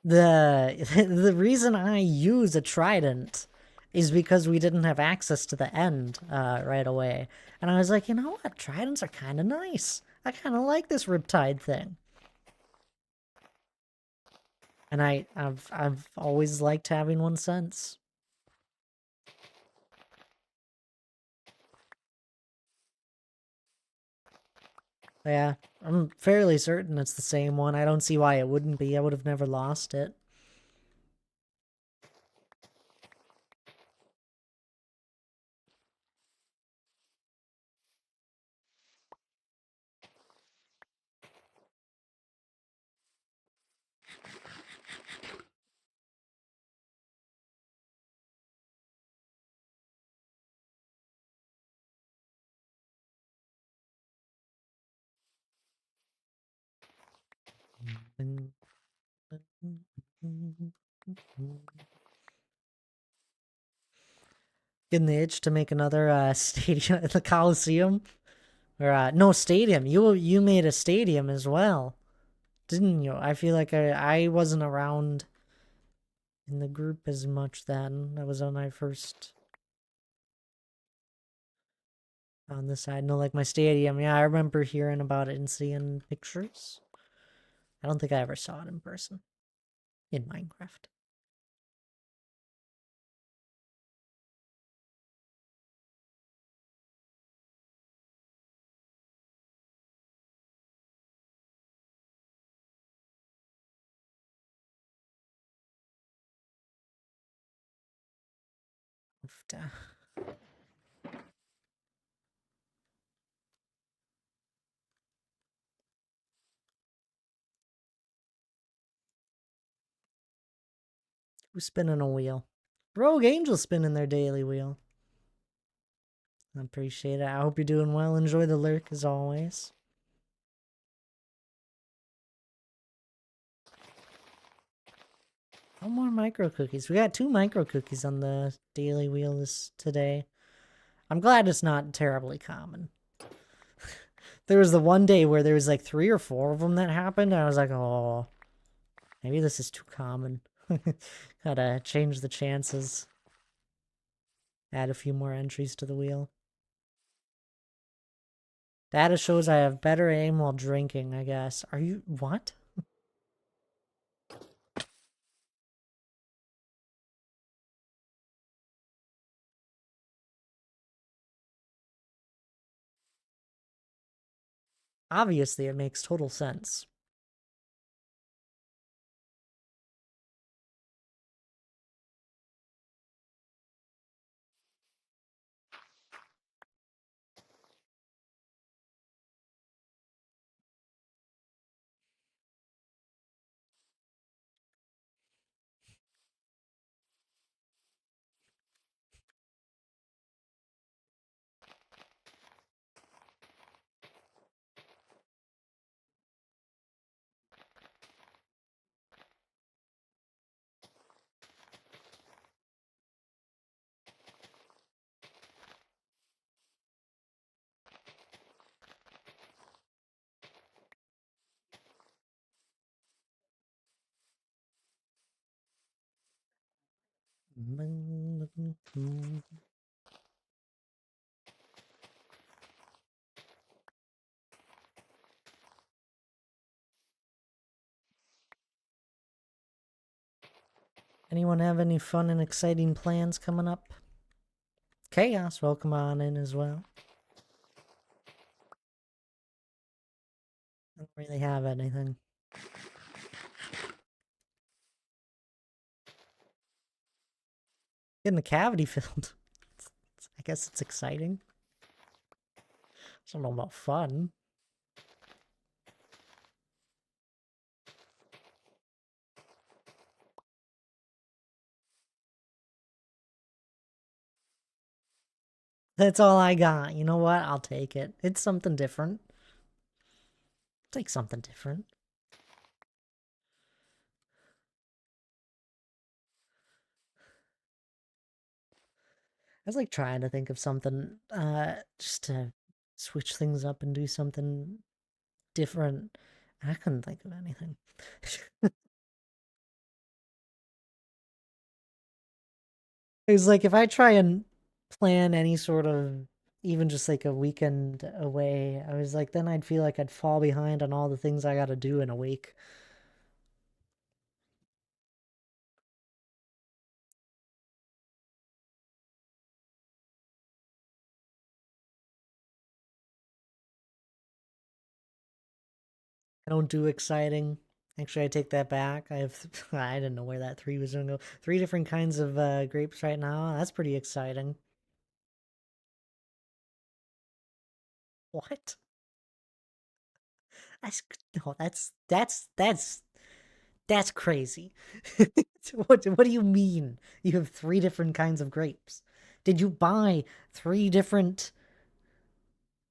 The reason I use a trident is because we didn't have access to the end right away. And I was like, you know what? Tridents are kind of nice. I kind of like this Riptide thing. And I've always liked having one since. Yeah, I'm fairly certain it's the same one. I don't see why it wouldn't be. I would have never lost it. Getting the itch to make another stadium at the Coliseum. Or no, stadium. You made a stadium as well, didn't you? I feel like I wasn't around in the group as much then. That was on my first on the side. No, like my stadium. Yeah, I remember hearing about it and seeing pictures. I don't think I ever saw it in person in Minecraft. Who's spinning a wheel? Rogue Angel spinning their daily wheel. I appreciate it. I hope you're doing well. Enjoy the lurk as always. No more micro cookies. We got 2 micro cookies on the daily wheel today. I'm glad it's not terribly common. There was the one day where there was like 3 or 4 of them that happened, and I was like, oh, maybe this is too common. Gotta change the chances. Add a few more entries to the wheel. Data shows I have better aim while drinking, I guess. Are you... what? Obviously, it makes total sense. Anyone have any fun and exciting plans coming up? Chaos, welcome on in as well. I don't really have anything. Getting the cavity filled. I guess it's exciting. I don't know about fun. That's all I got. You know what? I'll take it. It's something different. Take something different. I was like trying to think of something just to switch things up and do something different. I couldn't think of anything. It was like if I try and plan any sort of even just like a weekend away, I was like then I'd feel like I'd fall behind on all the things I got to do in a week. I don't do exciting. Actually, I take that back. I have I didn't know where that 3 was going to go. 3 different kinds of grapes right now. That's pretty exciting. What? That's no, that's crazy. What do you mean? You have 3 different kinds of grapes? Did you buy 3 different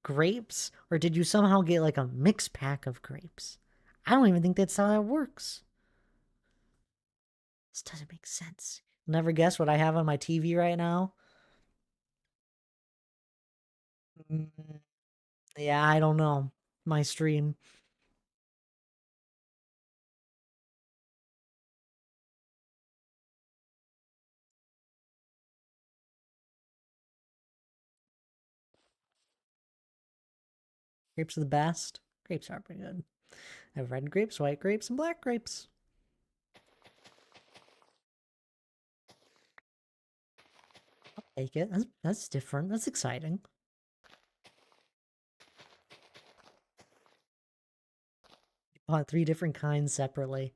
grapes, or did you somehow get like a mix pack of grapes? I don't even think that's how that works. This doesn't make sense. You'll never guess what I have on my TV right now? Mm, yeah, I don't know. My stream. Grapes are the best. Grapes are pretty good. I have red grapes, white grapes, and black grapes. I'll take it. That's different. That's exciting. You bought 3 different kinds separately.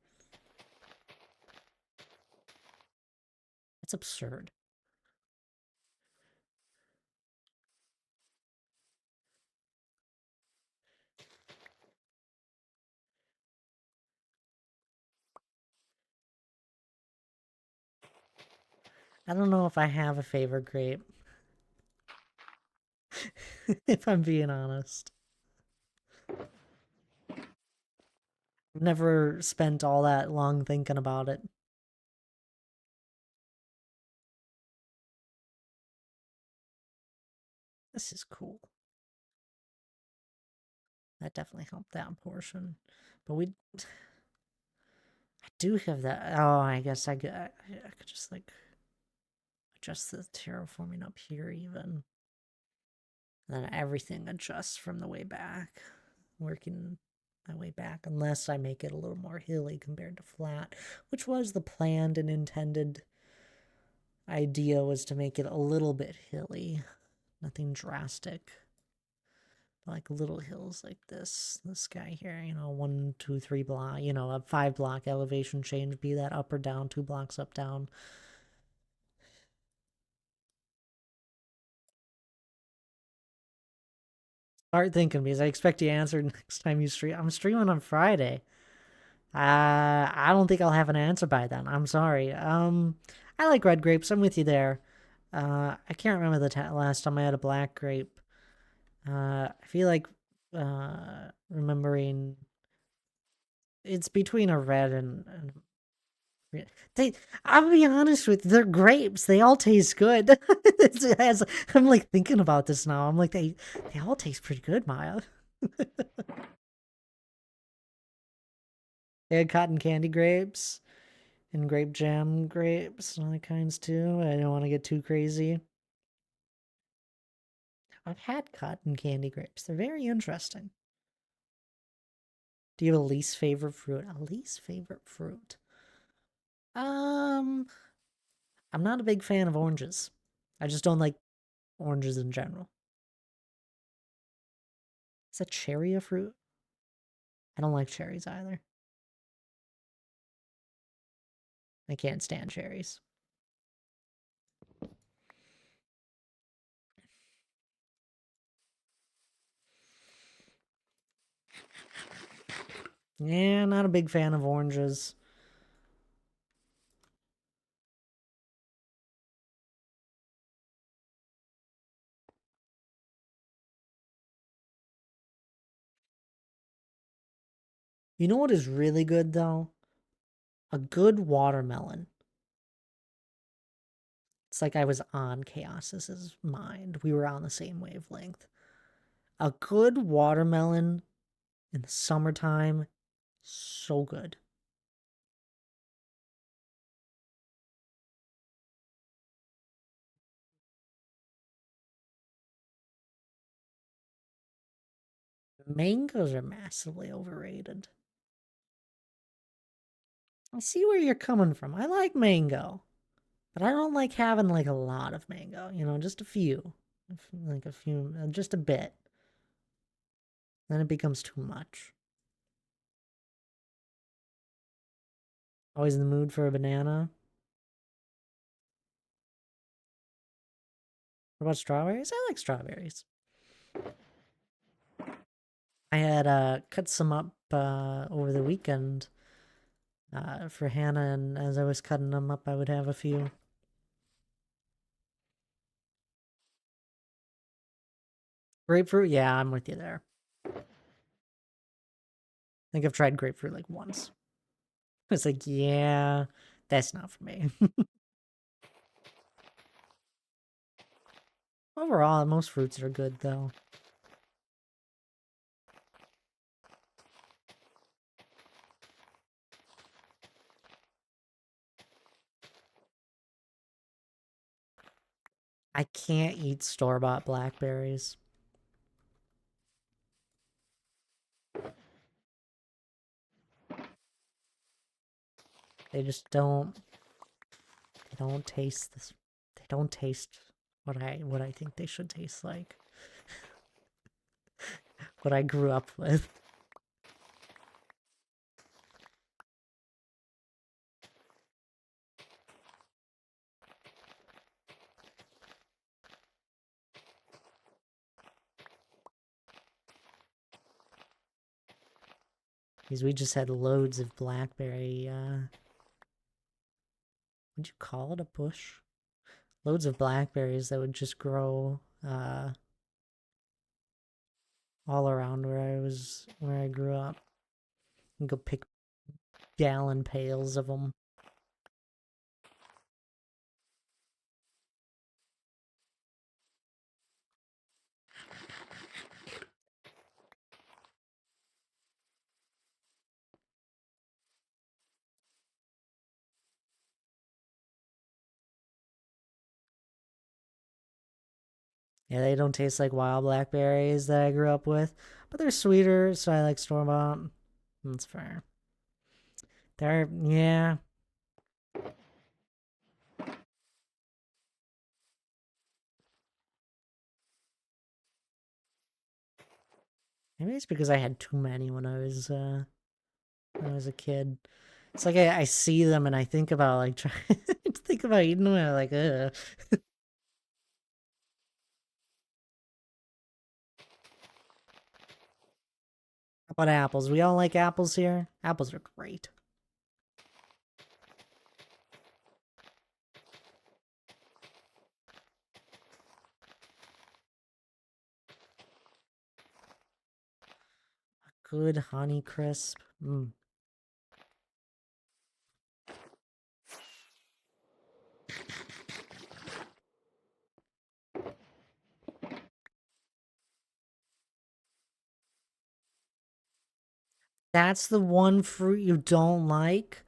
That's absurd. I don't know if I have a favorite grape. If I'm being honest. I've never spent all that long thinking about it. This is cool. That definitely helped that portion. But I do have that. Oh, I guess I could just like adjust the terraforming up here even. And then everything adjusts from the way back. Working my way back, unless I make it a little more hilly compared to flat, which was the planned and intended idea, was to make it a little bit hilly. Nothing drastic. Like little hills like this guy here, you know, 1, 2, 3 block, you know, a 5 block elevation change, be that up or down, 2 blocks up, down. Start thinking, because I expect you answer next time you stream. I'm streaming on Friday. I don't think I'll have an answer by then. I'm sorry. I like red grapes. I'm with you there. I can't remember the last time I had a black grape. I feel like remembering it's between a red and I'll be honest with you, they're grapes. They all taste good. I'm like thinking about this now. I'm like they all taste pretty good, Maya. They had cotton candy grapes and grape jam grapes and other kinds too. I don't want to get too crazy. I've had cotton candy grapes. They're very interesting. Do you have a least favorite fruit? A least favorite fruit? I'm not a big fan of oranges. I just don't like oranges in general. Is a cherry a fruit? I don't like cherries either. I can't stand cherries. Yeah, not a big fan of oranges. You know what is really good though? A good watermelon. It's like I was on Chaos's mind. We were on the same wavelength. A good watermelon in the summertime, so good. Mangoes are massively overrated. I see where you're coming from. I like mango, but I don't like having like a lot of mango, you know, just a few. Like a few, just a bit. Then it becomes too much. Always in the mood for a banana. What about strawberries? I like strawberries. I had cut some up over the weekend for Hannah, and as I was cutting them up, I would have a few. Grapefruit? Yeah, I'm with you there. I think I've tried grapefruit like once. It's like, yeah, that's not for me. Overall, most fruits are good, though. I can't eat store-bought blackberries. They just don't. They don't taste this. They don't taste what I think they should taste like. What I grew up with. Because we just had loads of blackberry, what'd you call it, a bush? Loads of blackberries that would just grow, all around where I grew up. And go pick gallon pails of them. Yeah, they don't taste like wild blackberries that I grew up with, but they're sweeter, so I like store-bought. That's fair. Yeah. Maybe it's because I had too many when I was a kid. It's like I see them and I think about like trying to think about eating them and I'm like, ugh. How about apples? We all like apples here? Apples are great. A good Honey Crisp. Mm. That's the one fruit you don't like?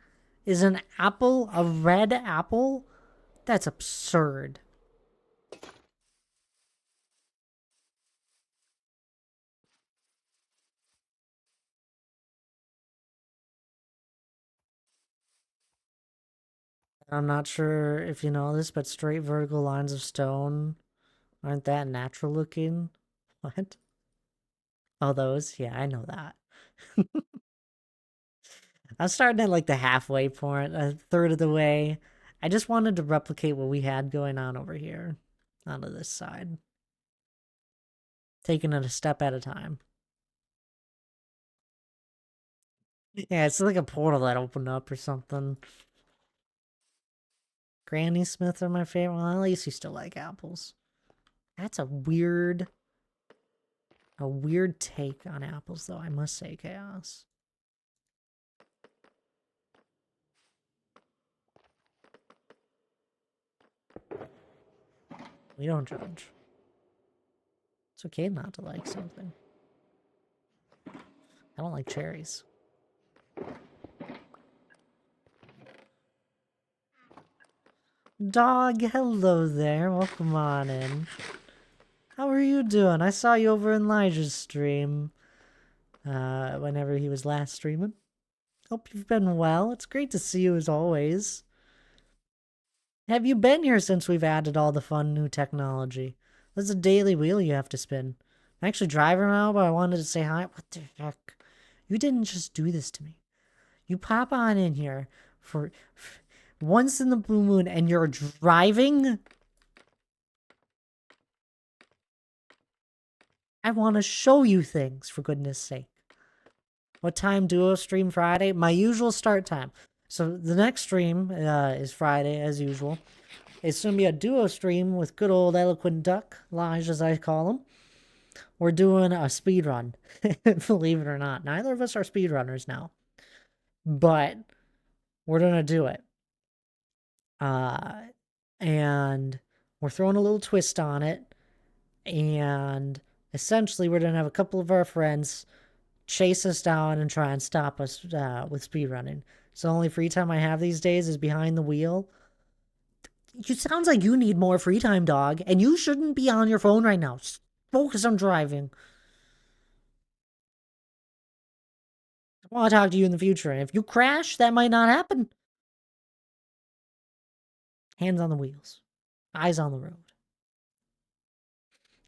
Is an apple a red apple? That's absurd. I'm not sure if you know this, but straight vertical lines of stone aren't that natural looking? What? Oh, those? Yeah, I know that. I was starting at like the halfway point, a third of the way. I just wanted to replicate what we had going on over here onto this side. Taking it a step at a time. Yeah, it's like a portal that opened up or something. Granny Smiths are my favorite. Well, at least you still like apples. That's a weird take on apples, though, I must say, Chaos. We don't judge. It's okay not to like something. I don't like cherries. Dog, hello there. Welcome on in. How are you doing? I saw you over in Elijah's stream. Whenever he was last streaming. Hope you've been well. It's great to see you as always. Have you been here since we've added all the fun new technology? There's a daily wheel you have to spin. I'm actually driving around, but I wanted to say hi. What the heck? You didn't just do this to me. You pop on in here for once in the blue moon and you're driving? I want to show you things, for goodness sake. What time duo stream Friday? My usual start time. So the next stream is Friday, as usual. It's going to be a duo stream with good old Eloquent Duck, Lige as I call him. We're doing a speed run, believe it or not. Neither of us are speedrunners now, but we're going to do it. And we're throwing a little twist on it. And essentially, we're going to have a couple of our friends chase us down and try and stop us with speedrunning. So the only free time I have these days is behind the wheel. It sounds like you need more free time, dog, and you shouldn't be on your phone right now. Just focus on driving. I want to talk to you in the future, and if you crash, that might not happen. Hands on the wheels. Eyes on the road.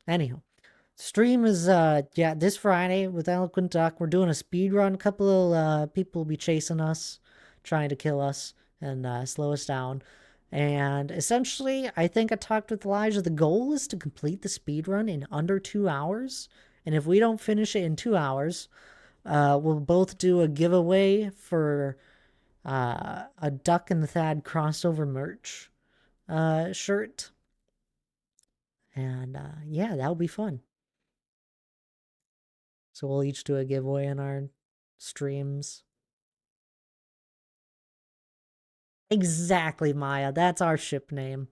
Anyhow, stream is, this Friday with Eloquent Duck. We're doing a speed run. A couple of people will be chasing us, trying to kill us and slow us down. And essentially, I think I talked with Elijah. The goal is to complete the speed run in under 2 hours. And if we don't finish it in 2 hours, we'll both do a giveaway for a Duck and the Thad crossover merch shirt. And yeah, that'll be fun. So we'll each do a giveaway in our streams. Exactly, Maya. That's our ship name.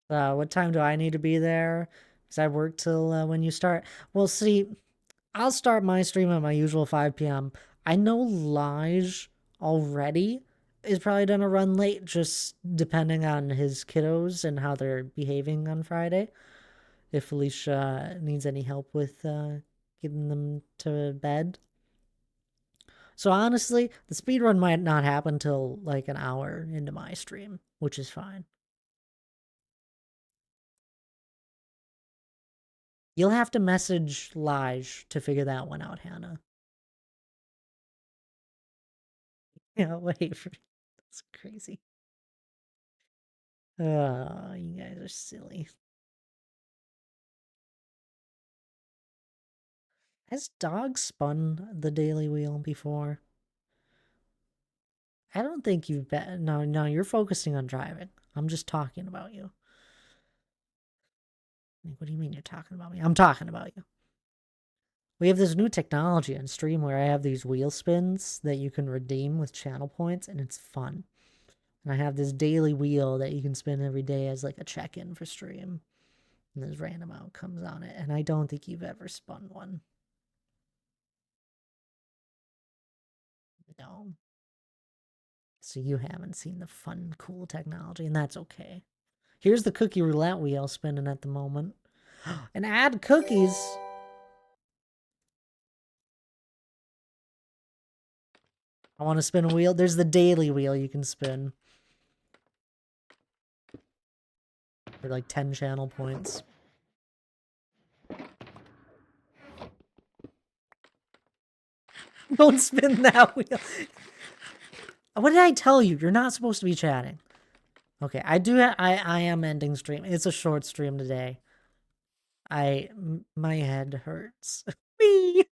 What time do I need to be there? Because I work till when you start. Well, see, I'll start my stream at my usual 5 p.m. I know Lige already is probably gonna run late, just depending on his kiddos and how they're behaving on Friday. If Felicia needs any help with getting them to bed. So honestly, the speedrun might not happen till like an hour into my stream, which is fine. You'll have to message Lige to figure that one out, Hannah. Yeah, wait for that's crazy. You guys are silly. Has Dog spun the Daily Wheel before? I don't think you've been. No, you're focusing on driving. I'm just talking about you. Like, what do you mean you're talking about me? I'm talking about you. We have this new technology on stream where I have these wheel spins that you can redeem with channel points, and it's fun. And I have this daily wheel that you can spin every day as like a check-in for stream. And there's random outcomes on it, and I don't think you've ever spun one. No. So you haven't seen the fun, cool technology, and that's okay. Here's the cookie roulette wheel spinning at the moment. And add cookies. I want to spin a wheel. There's the daily wheel you can spin. For like 10 channel points. Don't spin that wheel. What did I tell you? You're not supposed to be chatting. Okay, I am ending stream. It's a short stream today. My head hurts. Whee!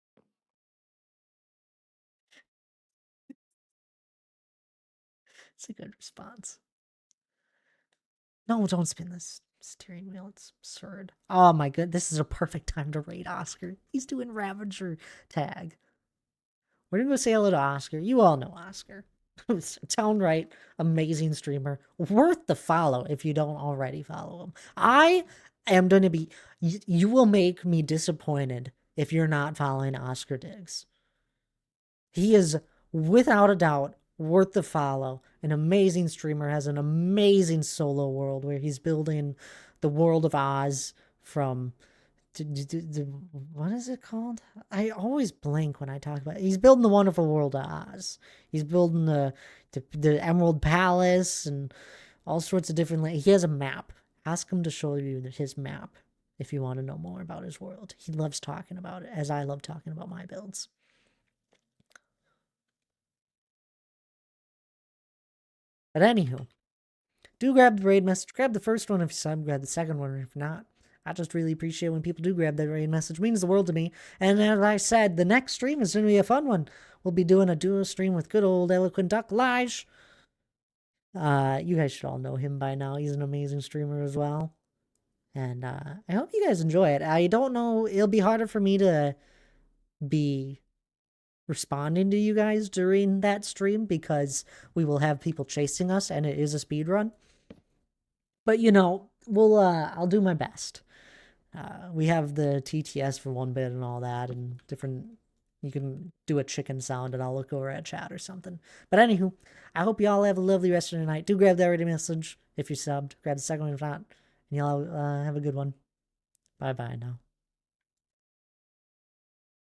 It's a good response. No, don't spin this steering wheel. It's absurd. Oh my god, this is a perfect time to raid Oscar. He's doing Ravager tag. We're gonna go say hello to Oscar. You all know Oscar. Downright amazing streamer. Worth the follow if you don't already follow him. I am going to be... You will make me disappointed if you're not following Oscar Diggs. He is, without a doubt, worth the follow. An amazing streamer, has an amazing solo world where he's building the world of Oz from... what is it called? I always blank when I talk about it. He's building the wonderful world of Oz. He's building the Emerald Palace and all sorts of different... He has a map. Ask him to show you his map if you want to know more about his world. He loves talking about it, as I love talking about my builds. But anywho, do grab the raid message. Grab the first one if you sub. Grab the second one if not. I just really appreciate when people do grab that raid message. It means the world to me. And as I said, the next stream is going to be a fun one. We'll be doing a duo stream with good old Eloquent Duck Lige. You guys should all know him by now. He's an amazing streamer as well. And I hope you guys enjoy it. I don't know. It'll be harder for me to be responding to you guys during that stream because we will have people chasing us and it is a speed run. But, you know, I'll do my best. We have the TTS for 1-bit and all that, and different... You can do a chicken sound, and I'll look over at chat or something. But anywho, I hope you all have a lovely rest of the night. Do grab that raid message if you subbed. Grab the second one if not. And y'all have a good one. Bye-bye now.